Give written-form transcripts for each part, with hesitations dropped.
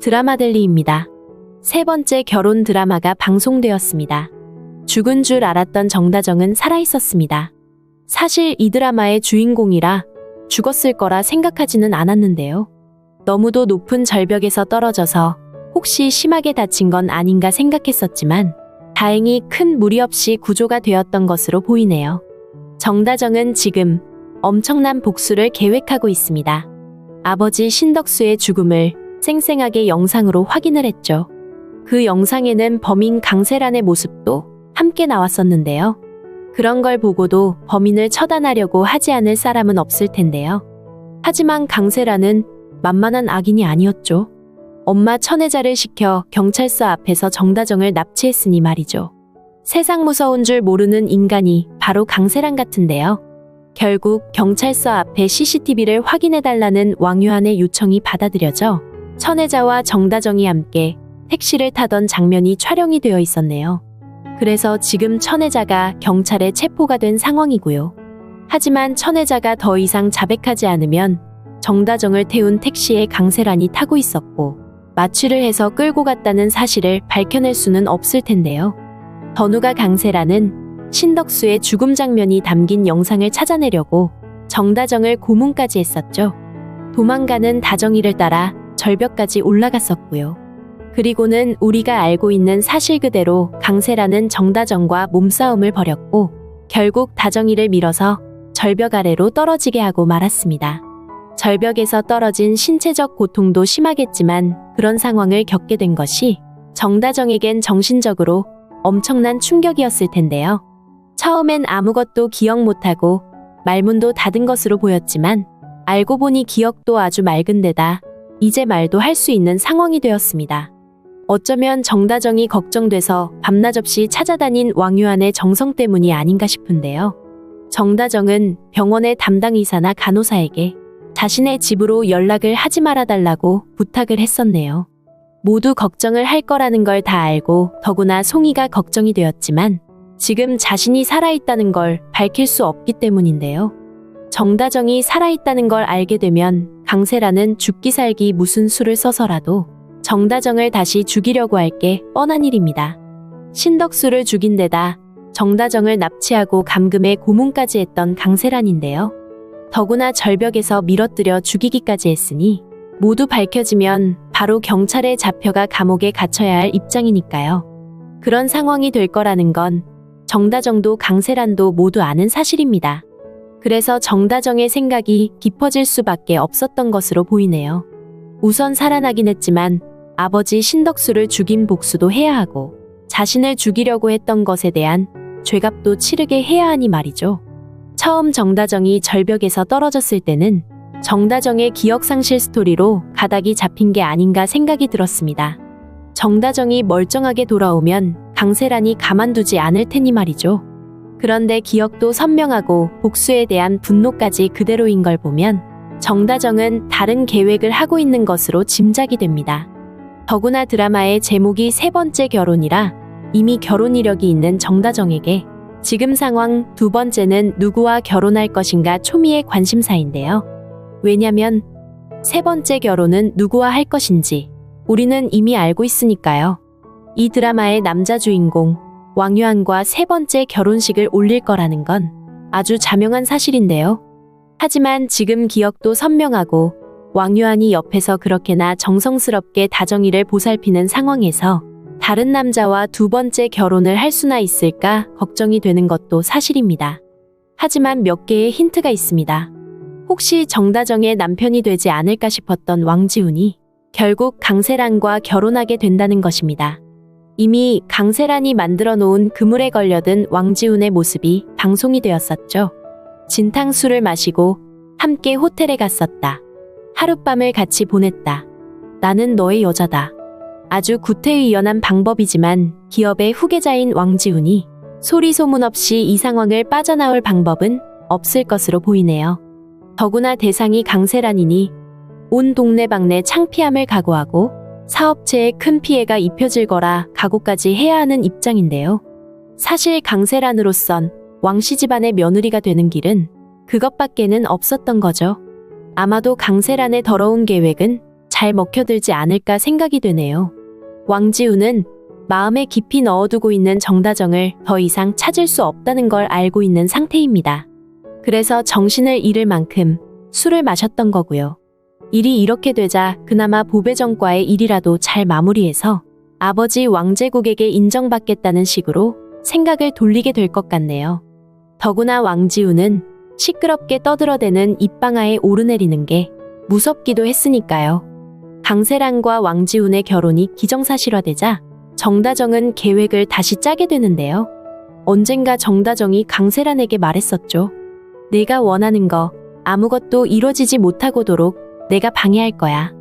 드라마델리입니다. 세 번째 결혼 드라마가 방송되었습니다. 죽은 줄 알았던 정다정은 살아있었습니다. 사실 이 드라마의 주인공이라 죽었을 거라 생각하지는 않았는데요. 너무도 높은 절벽에서 떨어져서 혹시 심하게 다친 건 아닌가 생각했었지만 다행히 큰 무리 없이 구조가 되었던 것으로 보이네요. 정다정은 지금 엄청난 복수를 계획하고 있습니다. 아버지 신덕수의 죽음을 쌩쌩하게 영상으로 확인을 했죠. 그 영상에는 범인 강세란의 모습도 함께 나왔었는데요. 그런 걸 보고도 범인을 처단하려고 하지 않을 사람은 없을 텐데요. 하지만 강세란은 만만한 악인이 아니었죠. 엄마 천혜자를 시켜 경찰서 앞에서 정다정을 납치했으니 말이죠. 세상 무서운 줄 모르는 인간이 바로 강세란 같은데요. 결국 경찰서 앞에 CCTV를 확인해달라는 왕유한의 요청이 받아들여져 천혜자와 정다정이 함께 택시를 타던 장면이 촬영이 되어 있었네요. 그래서 지금 천혜자가 경찰에 체포가 된 상황이고요. 하지만 천혜자가 더 이상 자백하지 않으면 정다정을 태운 택시에 강세란이 타고 있었고 마취를 해서 끌고 갔다는 사실을 밝혀낼 수는 없을 텐데요. 더누가 강세란은 신덕수의 죽음 장면이 담긴 영상을 찾아내려고 정다정을 고문까지 했었죠. 도망가는 다정이를 따라 절벽까지 올라갔었고요. 그리고는 우리가 알고 있는 사실 그대로 강세란은 정다정과 몸싸움을 벌였고 결국 다정이를 밀어서 절벽 아래로 떨어지게 하고 말았습니다. 절벽에서 떨어진 신체적 고통도 심하겠지만 그런 상황을 겪게 된 것이 정다정에겐 정신적으로 엄청난 충격이었을 텐데요. 처음엔 아무것도 기억 못하고 말문도 닫은 것으로 보였지만 알고 보니 기억도 아주 맑은 데다 이제 말도 할 수 있는 상황이 되었습니다. 어쩌면 정다정이 걱정돼서 밤낮없이 찾아다닌 왕유한의 정성 때문이 아닌가 싶은데요. 정다정은 병원의 담당 의사나 간호사에게 자신의 집으로 연락을 하지 말아달라고 부탁을 했었네요. 모두 걱정을 할 거라는 걸 다 알고 더구나 송이가 걱정이 되었지만 지금 자신이 살아있다는 걸 밝힐 수 없기 때문인데요. 정다정이 살아있다는 걸 알게 되면 강세란은 죽기 살기 무슨 수를 써서라도 정다정을 다시 죽이려고 할 게 뻔한 일입니다. 신덕수를 죽인 데다 정다정을 납치하고 감금해 고문까지 했던 강세란인데요. 더구나 절벽에서 밀어뜨려 죽이기까지 했으니 모두 밝혀지면 바로 경찰에 잡혀가 감옥에 갇혀야 할 입장이니까요. 그런 상황이 될 거라는 건 정다정도 강세란도 모두 아는 사실입니다. 그래서 정다정의 생각이 깊어질 수밖에 없었던 것으로 보이네요. 우선 살아나긴 했지만 아버지 신덕수를 죽인 복수도 해야 하고 자신을 죽이려고 했던 것에 대한 죄값도 치르게 해야 하니 말이죠. 처음 정다정이 절벽에서 떨어졌을 때는 정다정의 기억상실 스토리로 가닥이 잡힌 게 아닌가 생각이 들었습니다. 정다정이 멀쩡하게 돌아오면 강세란이 가만두지 않을 테니 말이죠. 그런데 기억도 선명하고 복수에 대한 분노까지 그대로인 걸 보면 정다정은 다른 계획을 하고 있는 것으로 짐작이 됩니다. 더구나 드라마의 제목이 세 번째 결혼이라 이미 결혼 이력이 있는 정다정에게 지금 상황 두 번째는 누구와 결혼할 것인가 초미의 관심사인데요. 왜냐면 세 번째 결혼은 누구와 할 것인지 우리는 이미 알고 있으니까요. 이 드라마의 남자 주인공 왕유한과 세 번째 결혼식을 올릴 거라는 건 아주 자명한 사실인데요. 하지만 지금 기억도 선명하고 왕유한이 옆에서 그렇게나 정성스럽게 다정이를 보살피는 상황에서 다른 남자와 두 번째 결혼을 할 수나 있을까 걱정이 되는 것도 사실입니다. 하지만 몇 개의 힌트가 있습니다. 혹시 정다정의 남편이 되지 않을까 싶었던 왕지훈이 결국 강세란과 결혼하게 된다는 것입니다. 이미 강세란이 만들어 놓은 그물에 걸려든 왕지훈의 모습이 방송이 되었었죠. 진탕술을 마시고 함께 호텔에 갔었다. 하룻밤을 같이 보냈다. 나는 너의 여자다. 아주 구태의연한 방법이지만 기업의 후계자인 왕지훈이 소리 소문 없이 이 상황을 빠져나올 방법은 없을 것으로 보이네요. 더구나 대상이 강세란이니 온 동네방네 창피함을 각오하고 사업체에 큰 피해가 입혀질 거라 각오까지 해야 하는 입장인데요. 사실 강세란으로선 왕씨 집안의 며느리가 되는 길은 그것밖에는 없었던 거죠. 아마도 강세란의 더러운 계획은 잘 먹혀들지 않을까 생각이 되네요. 왕지우는 마음에 깊이 넣어두고 있는 정다정을 더 이상 찾을 수 없다는 걸 알고 있는 상태입니다. 그래서 정신을 잃을 만큼 술을 마셨던 거고요. 일이 이렇게 되자 그나마 보배정과의 일이라도 잘 마무리해서 아버지 왕제국에게 인정받겠다는 식으로 생각을 돌리게 될 것 같네요. 더구나 왕지우는 시끄럽게 떠들어대는 입방아에 오르내리는 게 무섭기도 했으니까요. 강세란과 왕지훈의 결혼이 기정사실화되자 정다정은 계획을 다시 짜게 되는데요. 언젠가 정다정이 강세란에게 말했었죠. 내가 원하는 거 아무것도 이뤄지지 못하고도록 내가 방해할 거야.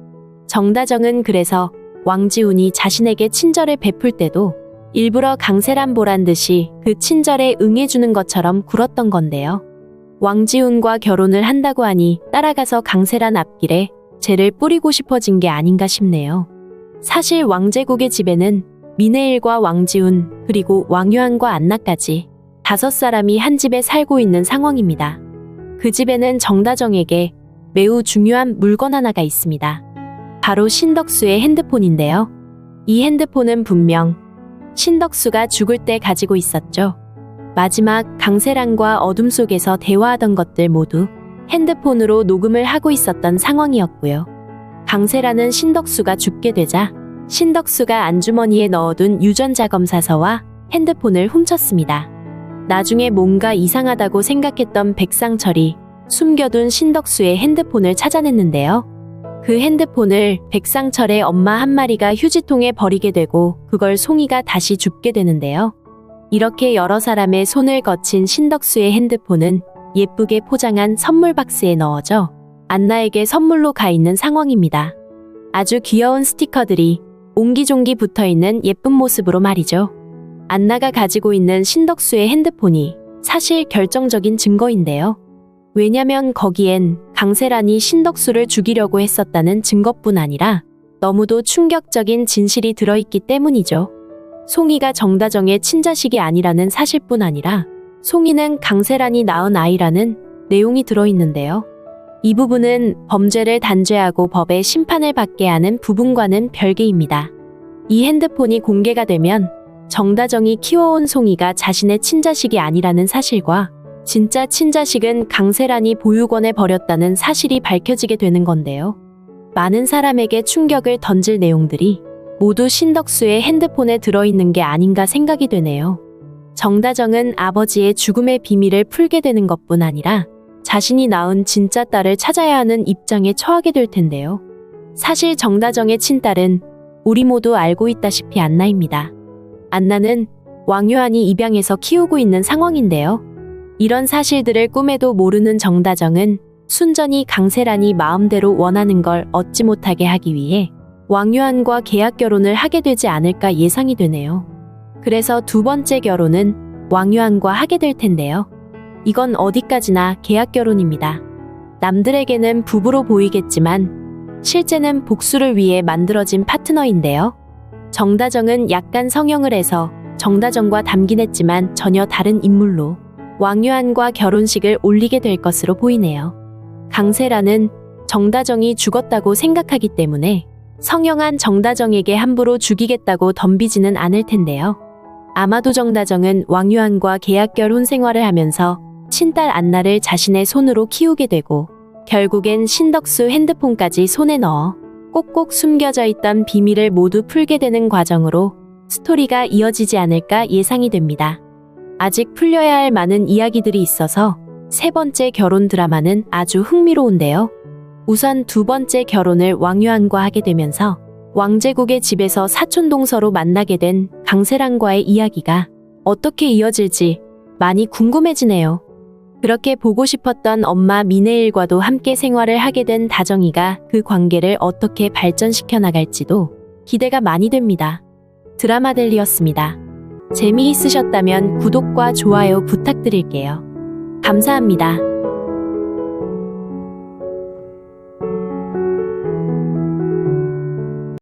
정다정은 그래서 왕지훈이 자신에게 친절을 베풀 때도 일부러 강세란 보란 듯이 그 친절에 응해주는 것처럼 굴었던 건데요. 왕지훈과 결혼을 한다고 하니 따라가서 강세란 앞길에 죄를 뿌리고 싶어진 게 아닌가 싶네요. 사실 왕제국의 집에는 미네일과 왕지훈 그리고 왕유한과 안나까지 5사람이 한 집에 살고 있는 상황입니다. 그 집에는 정다정에게 매우 중요한 물건 하나가 있습니다. 바로 신덕수의 핸드폰인데요. 이 핸드폰은 분명 신덕수가 죽을 때 가지고 있었죠. 마지막 강세란과 어둠 속에서 대화하던 것들 모두 핸드폰으로 녹음을 하고 있었던 상황이었고요. 강세란은 신덕수가 죽게 되자 신덕수가 안주머니에 넣어둔 유전자 검사서와 핸드폰을 훔쳤습니다. 나중에 뭔가 이상하다고 생각했던 백상철이 숨겨둔 신덕수의 핸드폰을 찾아냈는데요. 그 핸드폰을 백상철의 엄마 한 마리가 휴지통에 버리게 되고 그걸 송이가 다시 줍게 되는데요. 이렇게 여러 사람의 손을 거친 신덕수의 핸드폰은 예쁘게 포장한 선물 박스에 넣어져 안나에게 선물로 가 있는 상황입니다. 아주 귀여운 스티커들이 옹기종기 붙어있는 예쁜 모습으로 말이죠. 안나가 가지고 있는 신덕수의 핸드폰이 사실 결정적인 증거인데요. 왜냐면 거기엔 강세란이 신덕수를 죽이려고 했었다는 증거뿐 아니라 너무도 충격적인 진실이 들어있기 때문이죠. 송이가 정다정의 친자식이 아니라는 사실뿐 아니라 송이는 강세란이 낳은 아이라는 내용이 들어있는데요. 이 부분은 범죄를 단죄하고 법의 심판을 받게 하는 부분과는 별개입니다. 이 핸드폰이 공개가 되면 정다정이 키워온 송이가 자신의 친자식이 아니라는 사실과 진짜 친자식은 강세란이 보육원에 버렸다는 사실이 밝혀지게 되는 건데요. 많은 사람에게 충격을 던질 내용들이 모두 신덕수의 핸드폰에 들어있는 게 아닌가 생각이 되네요. 정다정은 아버지의 죽음의 비밀을 풀게 되는 것뿐 아니라 자신이 낳은 진짜 딸을 찾아야 하는 입장에 처하게 될 텐데요. 사실 정다정의 친딸은 우리 모두 알고 있다시피 안나입니다. 안나는 왕유한이 입양해서 키우고 있는 상황인데요. 이런 사실들을 꿈에도 모르는 정다정은 순전히 강세란이 마음대로 원하는 걸 얻지 못하게 하기 위해 왕유한과 계약 결혼을 하게 되지 않을까 예상이 되네요. 그래서 두 번째 결혼은 왕유한과 하게 될 텐데요. 이건 어디까지나 계약 결혼입니다. 남들에게는 부부로 보이겠지만 실제는 복수를 위해 만들어진 파트너인데요. 정다정은 약간 성형을 해서 정다정과 닮긴 했지만 전혀 다른 인물로 왕유한과 결혼식을 올리게 될 것으로 보이네요. 강세란은 정다정이 죽었다고 생각하기 때문에 성형한 정다정에게 함부로 죽이겠다고 덤비지는 않을 텐데요. 아마도 정다정은 왕유한과 계약 결혼 생활을 하면서 친딸 안나를 자신의 손으로 키우게 되고 결국엔 신덕수 핸드폰까지 손에 넣어 꼭꼭 숨겨져 있던 비밀을 모두 풀게 되는 과정으로 스토리가 이어지지 않을까 예상이 됩니다. 아직 풀려야 할 많은 이야기들이 있어서 세 번째 결혼 드라마는 아주 흥미로운데요. 우선 두 번째 결혼을 왕유한과 하게 되면서 왕제국의 집에서 사촌동서로 만나게 된 강세란과의 이야기가 어떻게 이어질지 많이 궁금해지네요. 그렇게 보고 싶었던 엄마 미네일과도 함께 생활을 하게 된 다정이가 그 관계를 어떻게 발전시켜 나갈지도 기대가 많이 됩니다. 드라마델리였습니다. 재미있으셨다면 구독과 좋아요 부탁드릴게요. 감사합니다.